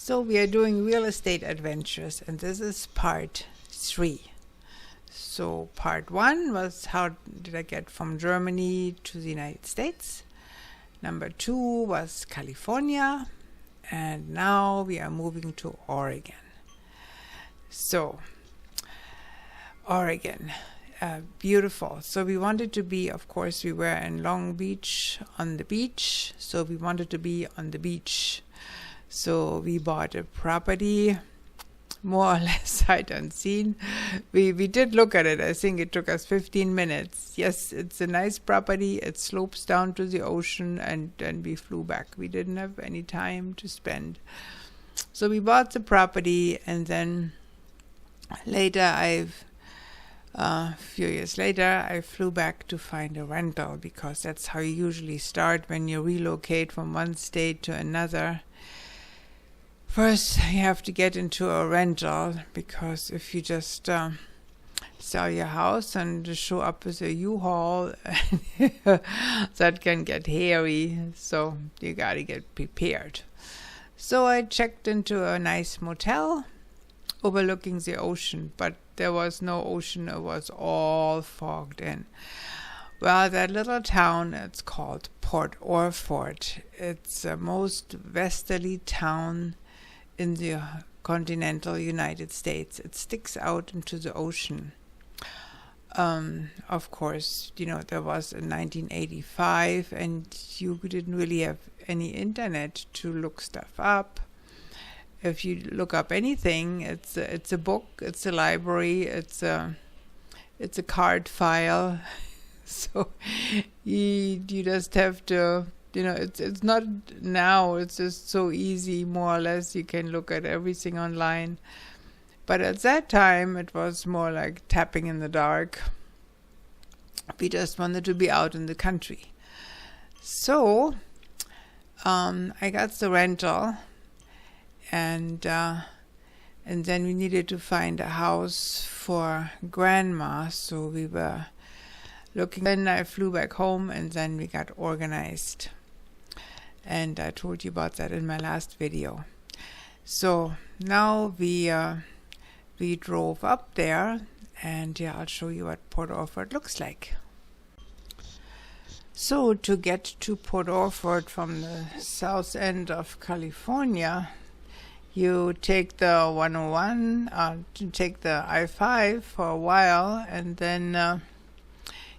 So we are doing real estate adventures, and this is part 3. So part 1 was how did I get from Germany to the United States. Number 2 was California, and now we are moving to Oregon. So Oregon, beautiful. So we wanted to be, of course, we were in Long Beach on the beach, so we wanted to be on the beach. So we bought a property, more or less sight unseen. We did look at it. I think it took us 15 minutes. Yes, it's a nice property. It slopes down to the ocean, and then we flew back. We didn't have any time to spend. So we bought the property, and then later a few years later, I flew back to find a rental, because that's how you usually start when you relocate from one state to another. First, you have to get into a rental, because if you just sell your house and show up with a U-Haul, that can get hairy, so you gotta get prepared. So I checked into a nice motel overlooking the ocean, but there was no ocean. It was all fogged in. Well, that little town, it's called Port Orford. It's the most westerly town in the continental United States. It sticks out into the ocean. Of course, there was in 1985, and you didn't really have any internet to look stuff up. If you look up anything, it's a book, it's a library, it's a card file. So you just have to, it's not now, it's just so easy, more or less. You can look at everything online. But at that time, it was more like tapping in the dark. We just wanted to be out in the country. So I got the rental, and then we needed to find a house for Grandma, so we were looking. Then I flew back home, and then we got organized, and I told you about that in my last video. So now we drove up there, and I'll show you what Port Orford looks like. So to get to Port Orford from the south end of California, you take the 101, to take the I-5 for a while, and then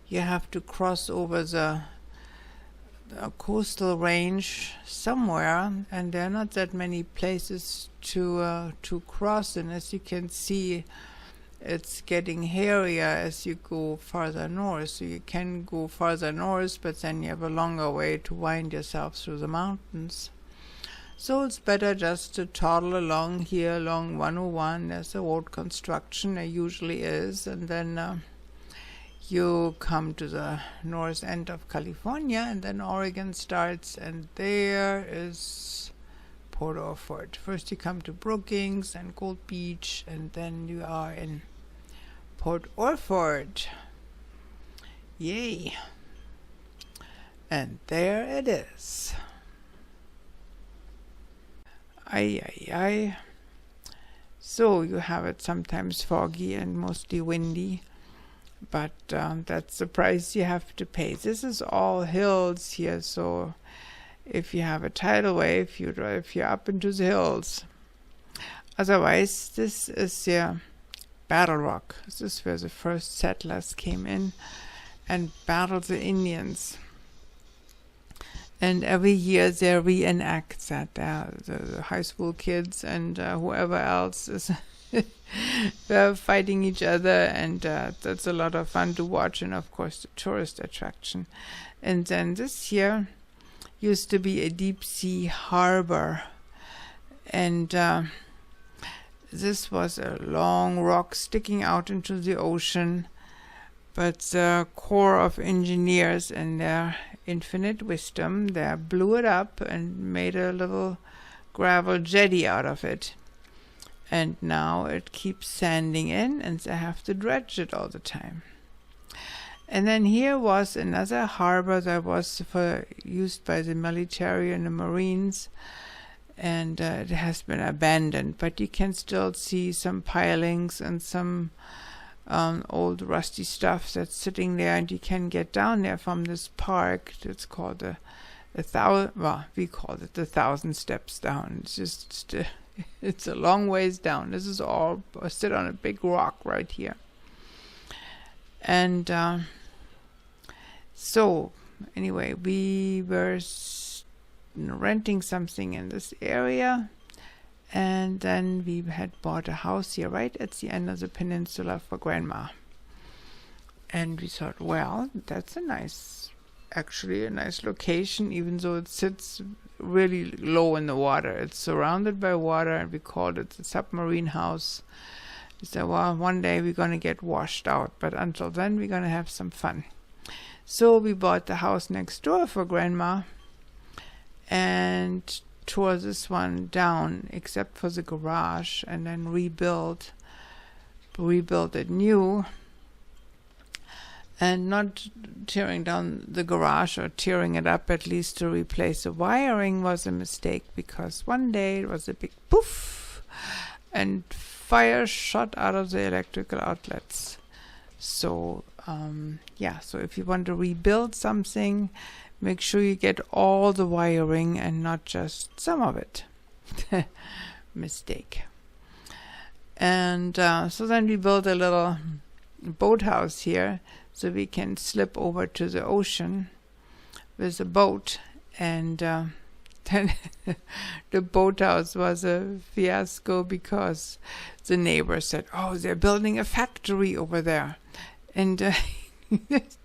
you have to cross over the coastal range somewhere, and there are not that many places to cross. And as you can see, it's getting hairier as you go farther north. So you can go farther north, but then you have a longer way to wind yourself through the mountains. So it's better just to toddle along here along 101. There's a road construction, there usually is, and then you come to the north end of California, and then Oregon starts, and there is Port Orford. First you come to Brookings and Gold Beach, and then you are in Port Orford. Yay! And there it is. Ay. So you have it sometimes foggy and mostly windy, but that's the price you have to pay. This is all hills here, so if you have a tidal wave, you drive you up into the hills. Otherwise, this is Battle Rock. This is where the first settlers came in and battled the Indians. And every year they reenact that. The high school kids and whoever else is they're fighting each other, and that's a lot of fun to watch, and of course the tourist attraction. And then this here used to be a deep sea harbor, and this was a long rock sticking out into the ocean, but the Corps of Engineers and their infinite wisdom, they blew it up and made a little gravel jetty out of it. And now it keeps sanding in, and they have to dredge it all the time. And then here was another harbor that was used by the military and the Marines, and it has been abandoned, but you can still see some pilings and some old rusty stuff that's sitting there, and you can get down there from this park. It's called we call it the 1,000 steps down. It's just it's a long ways down. This is all sit on a big rock right here. And so anyway, we were renting something in this area, and then we had bought a house here right at the end of the peninsula for Grandma. And we thought, well, that's actually a nice location, even though it sits really low in the water. It's surrounded by water, and we called it the submarine house. We said, well, one day we're going to get washed out, but until then we're going to have some fun. So we bought the house next door for Grandma and tore this one down except for the garage, and then rebuilt it new, and not tearing down the garage or tearing it up, at least to replace the wiring was a mistake, because one day it was a big poof and fire shot out of the electrical outlets. So so if you want to rebuild something, make sure you get all the wiring and not just some of it. Mistake. And so then we built a little boathouse here, so we can slip over to the ocean with a boat. And then the boathouse was a fiasco, because the neighbor said, oh, they're building a factory over there. And it's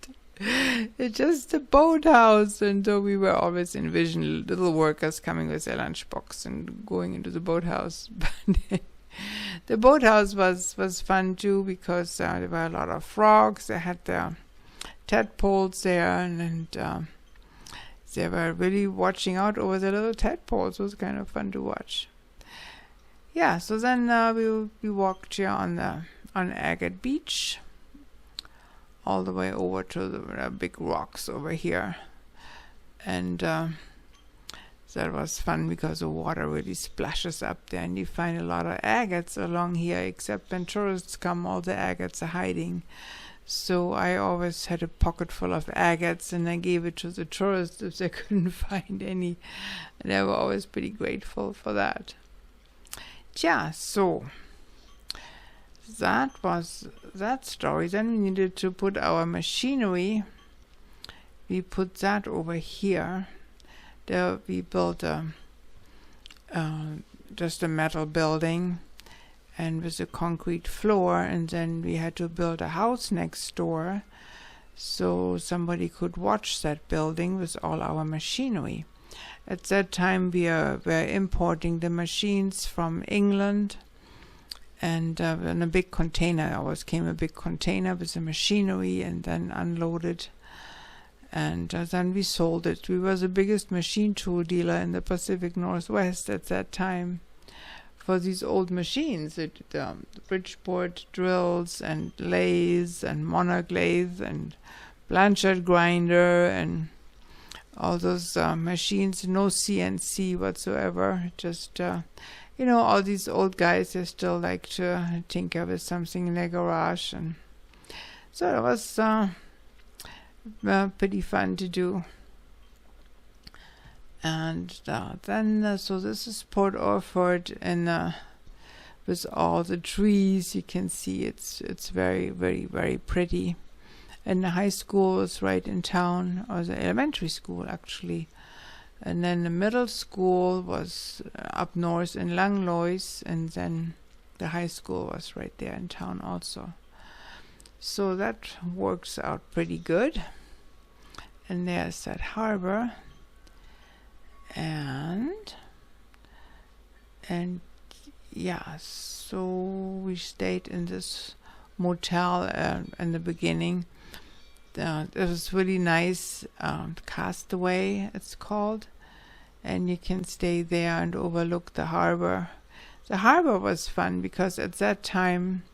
just a boathouse. And so we were always envisioning little workers coming with their lunchbox and going into the boathouse. But the boathouse was fun too, because there were a lot of frogs. They had their tadpoles there, and they were really watching out over the little tadpoles. It was kind of fun to watch. Yeah, so then we walked here on Agate Beach, all the way over to the big rocks over here. And that was fun, because the water really splashes up there, and you find a lot of agates along here, except when tourists come, all the agates are hiding. So I always had a pocket full of agates, and I gave it to the tourists if they couldn't find any. And they were always pretty grateful for that. Yeah, so that was that story. Then we needed to put our machinery. We put that over here. There we built just a metal building, and with a concrete floor, and then we had to build a house next door so somebody could watch that building with all our machinery. At that time we were importing the machines from England, and in a big container. Always came a big container with the machinery, and then unloaded, and then we sold it. We were the biggest machine tool dealer in the Pacific Northwest at that time for these old machines, the Bridgeport drills and lathes and Monarch lathe and Blanchard grinder and all those machines. No CNC whatsoever, just all these old guys, they still like to tinker with something in their garage, and so it was pretty fun to do. And then so this is Port Orford, and with all the trees, you can see it's very, very, very pretty. And the high school is right in town, or the elementary school actually. And then the middle school was up north in Langlois, and then the high school was right there in town also. So that works out pretty good. And there's that harbor. And yeah, so we stayed in this motel in the beginning. It was really nice. Castaway, it's called, and you can stay there and overlook the harbor. The harbor was fun because at that time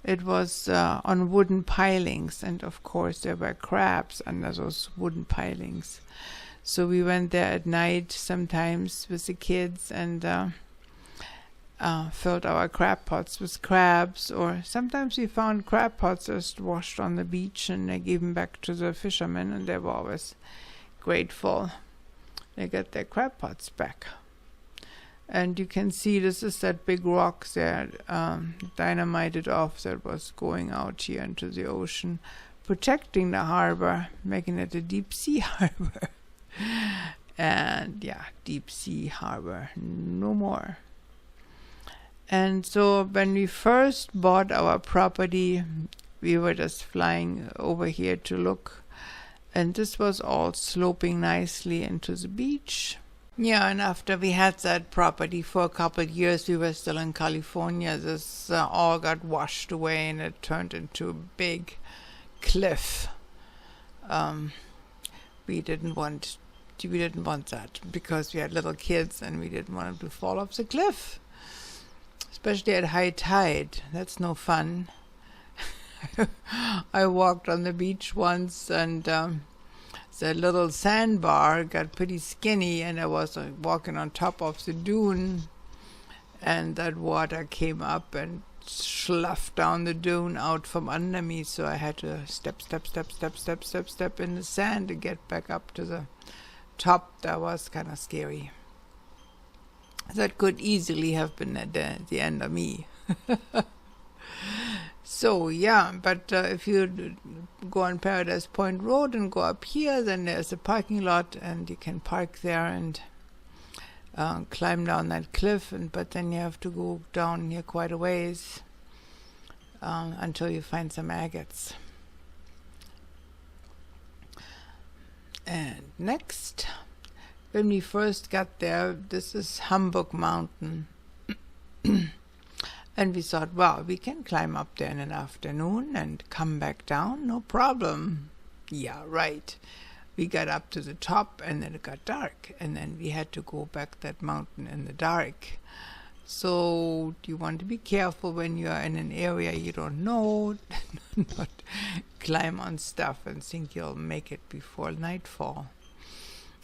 it was on wooden pilings, and of course there were crabs under those wooden pilings. So we went there at night sometimes with the kids and filled our crab pots with crabs, or sometimes we found crab pots just washed on the beach, and I gave them back to the fishermen, and they were always grateful. They got their crab pots back. And you can see this is that big rock there, dynamited off, that was going out here into the ocean, protecting the harbor, making it a deep sea harbor. And yeah, deep sea harbor, no more. And so when we first bought our property, we were just flying over here to look, and this was all sloping nicely into the beach. Yeah, and after we had that property for a couple of years, we were still in California. This all got washed away, and it turned into a big cliff. We didn't want that because we had little kids, and we didn't want them to fall off the cliff, especially at high tide. That's no fun. I walked on the beach once, and the little sandbar got pretty skinny, and I was walking on top of the dune, and that water came up and sloughed down the dune out from under me, so I had to step in the sand to get back up to the top. That was kind of scary. That could easily have been at the end of me. So yeah, but if you go on Paradise Point Road and go up here, then there's a parking lot, and you can park there and climb down that cliff. But then you have to go down here quite a ways until you find some agates. And next, when we first got there, this is Humbug Mountain. And we thought, wow, we can climb up there in an afternoon and come back down, no problem. Yeah, right. We got up to the top, and then it got dark, and then we had to go back that mountain in the dark. So you want to be careful when you are in an area you don't know, not climb on stuff and think you'll make it before nightfall.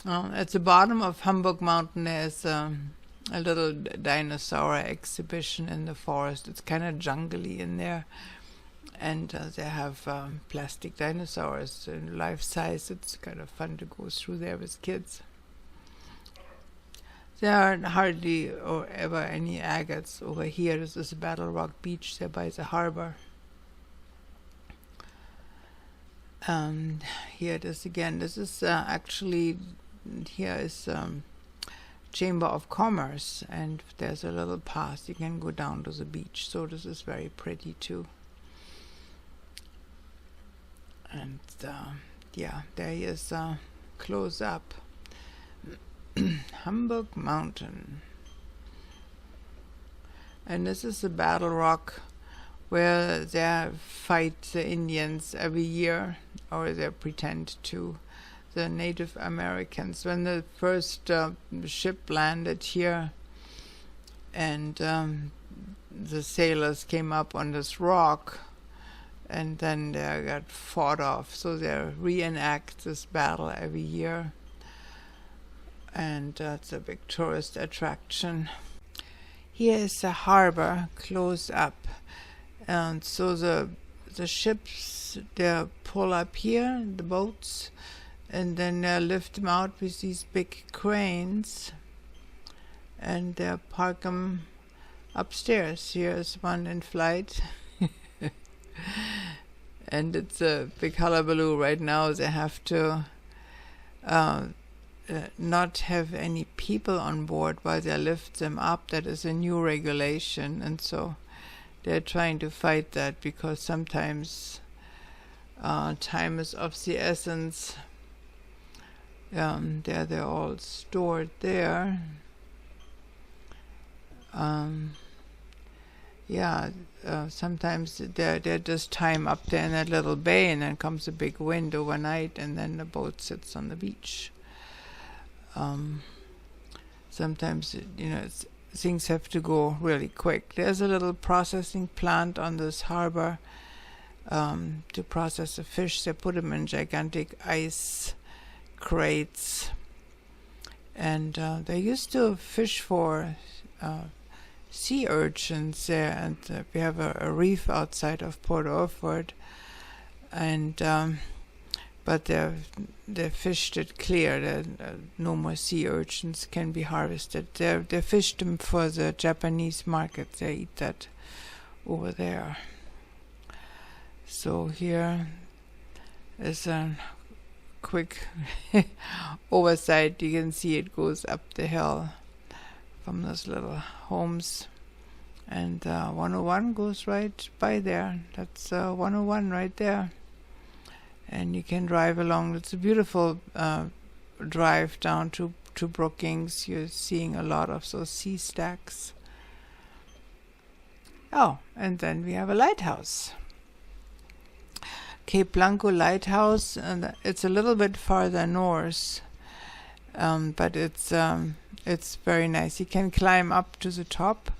At the bottom of Humbug Mountain, there's a little dinosaur exhibition in the forest. It's kind of jungly in there, and they have plastic dinosaurs in life size. It's kind of fun to go through there with kids. There are hardly or ever any agates over here. This is Battle Rock Beach there by the harbor. Here it is again. This is actually, here is Chamber of Commerce, and there's a little path you can go down to the beach, so this is very pretty too. And yeah, there he is close up. Humbug Mountain. And this is the Battle Rock where they fight the Indians every year, or they pretend to, the Native Americans. When the first ship landed here, and the sailors came up on this rock, and then they got fought off. So they reenact this battle every year, and it's a big tourist attraction. Here is the harbor close up, and so the ships, they pull up here, the boats, and then they lift them out with these big cranes, and they park them upstairs. Here's one in flight. And it's a big hullabaloo right now. They have to not have any people on board while they lift them up. That is a new regulation, and so they're trying to fight that, because sometimes time is of the essence. There they're all stored there. Sometimes they're just time up there in that little bay, and then comes a big wind overnight, and then the boat sits on the beach. Sometimes, things have to go really quick. There's a little processing plant on this harbor to process the fish. They put them in gigantic ice crates, And they used to fish for sea urchins there, and we have a reef outside of Port Orford, and but they fished it clear. No more sea urchins can be harvested. They fished them for the Japanese market. They eat that over there. So here is a quick oversight. You can see it goes up the hill from those little homes, and 101 goes right by there. That's 101 right there, and you can drive along. It's a beautiful drive down to Brookings. You're seeing a lot of those sea stacks. Oh, and then we have a lighthouse, Cape Blanco Lighthouse, and it's a little bit farther north, but it's very nice. You can climb up to the top,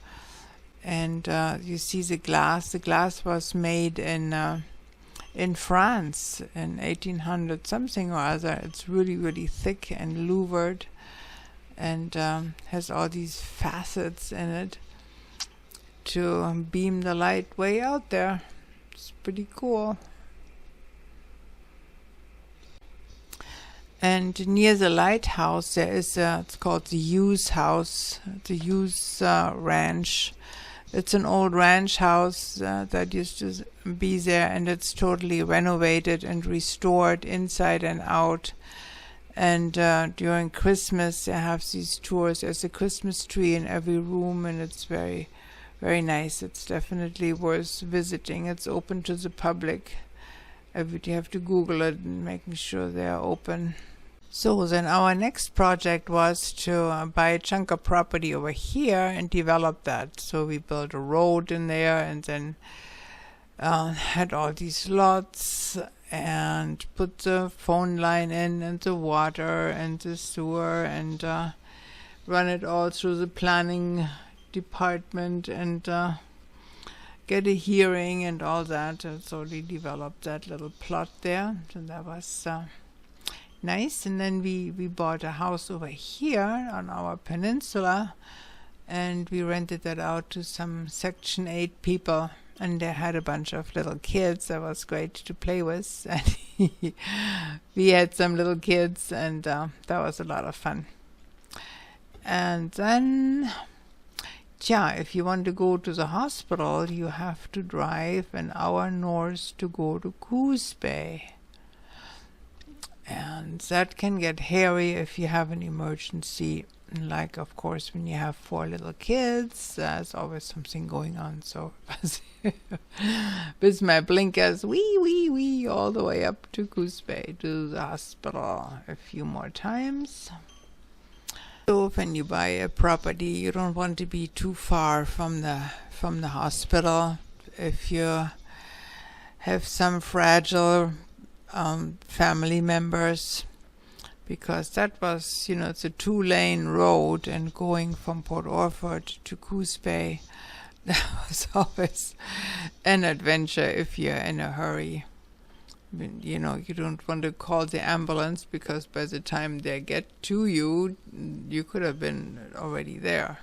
and you see the glass. The glass was made in France in 1800 something or other. It's really, really thick and louvered, and has all these facets in it to beam the light way out there. It's pretty cool. And near the lighthouse there is it's called the Hughes House, the Hughes Ranch. It's an old ranch house that used to be there, and it's totally renovated and restored inside and out. And during Christmas they have these tours. There's a Christmas tree in every room, and it's very, very nice. It's definitely worth visiting. It's open to the public. You have to Google it and making sure they are open. So then our next project was to buy a chunk of property over here and develop that. So we built a road in there, and then had all these lots, and put the phone line in, and the water and the sewer, and run it all through the planning department, and get a hearing and all that. And so we developed that little plot there, and that was nice. And then we bought a house over here on our peninsula, and we rented that out to some Section 8 people, and they had a bunch of little kids. That was great to play with, and we had some little kids, and that was a lot of fun. And then, if you want to go to the hospital, you have to drive an hour north to go to Coos Bay. And that can get hairy if you have an emergency. Like, of course, when you have 4 little kids, there's always something going on. So with my blinkers, wee, all the way up to Coos Bay, to the hospital a few more times. So when you buy a property, you don't want to be too far from the hospital. If you have some fragile family members, because that was, it's a 2-lane road, and going from Port Orford to Coos Bay, that was always an adventure if you're in a hurry. You don't want to call the ambulance, because by the time they get to you, you could have been already there.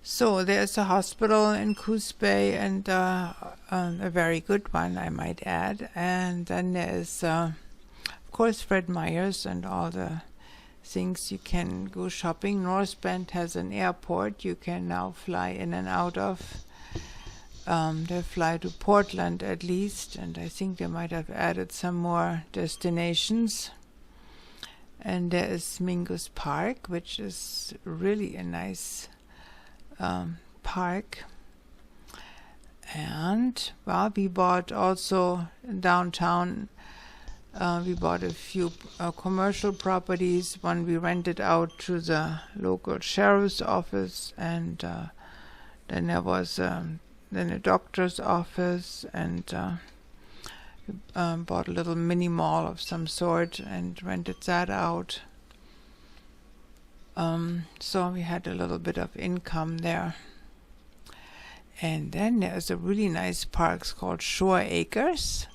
So there's a hospital in Coos Bay, and a very good one, I might add. And then there's, of course, Fred Meyer's and all the things you can go shopping. North Bend has an airport you can now fly in and out of. They fly to Portland at least, and I think they might have added some more destinations. And there is Mingus Park, which is really a nice park. And we bought also downtown, we bought a few commercial properties. One we rented out to the local sheriff's office, and then there was then a doctor's office, and bought a little mini mall of some sort and rented that out. So we had a little bit of income there. And then there's a really nice park called Shore Acres.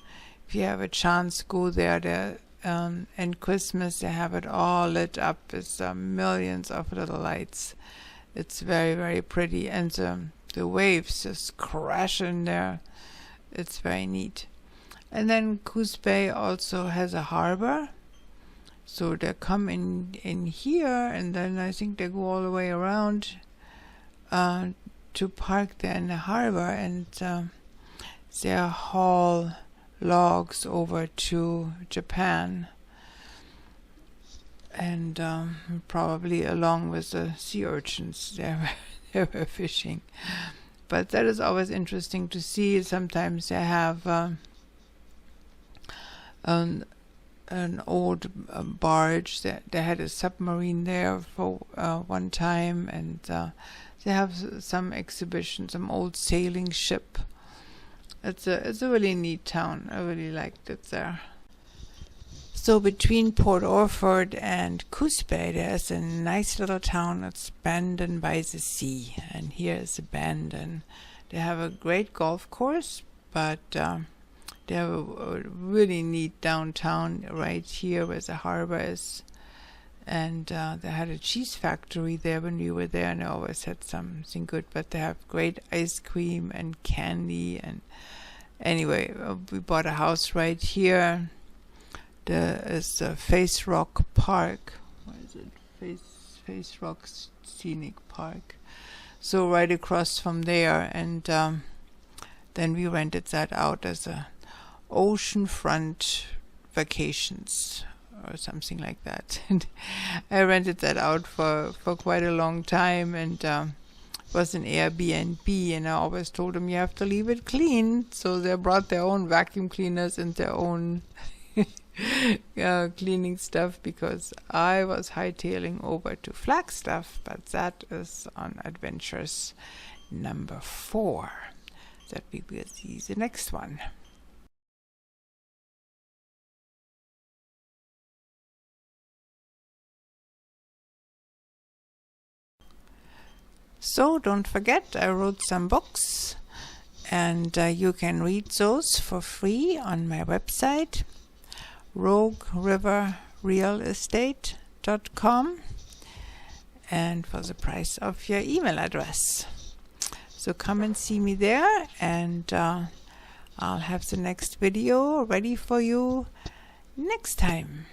If you have a chance, go there. There and Christmas they have it all lit up with millions of little lights. It's very, very pretty, and the waves just crash in there. It's very neat. And then Coos Bay also has a harbor, so they come in here, and then I think they go all the way around to park there in the harbor, and they haul logs over to Japan, and probably along with the sea urchins they were fishing. But that is always interesting to see. Sometimes they have an old barge. They had a submarine there for one time, and they have some exhibition, some old sailing ship. It's a really neat town. I really liked it there. So between Port Orford and Coos Bay, there's a nice little town. It's Bandon by the sea, and here is Bandon. They have a great golf course, but they have a really neat downtown right here where the harbor is. And they had a cheese factory there when we were there, and they always had something good. But they have great ice cream and candy. And anyway, we bought a house right here. There is a Face Rock Park. What is it? Face Rock Scenic Park. So right across from there, and then we rented that out as a Oceanfront Vacations or something like that. And I rented that out for quite a long time, and it was an Airbnb, and I always told them you have to leave it clean. So they brought their own vacuum cleaners and their own cleaning stuff, because I was hightailing over to Flagstaff, but that is on adventures number 4 that we will see the next one. So don't forget, I wrote some books, and you can read those for free on my website, rogueriverrealestate.com, and for the price of your email address. So come and see me there, and I'll have the next video ready for you next time.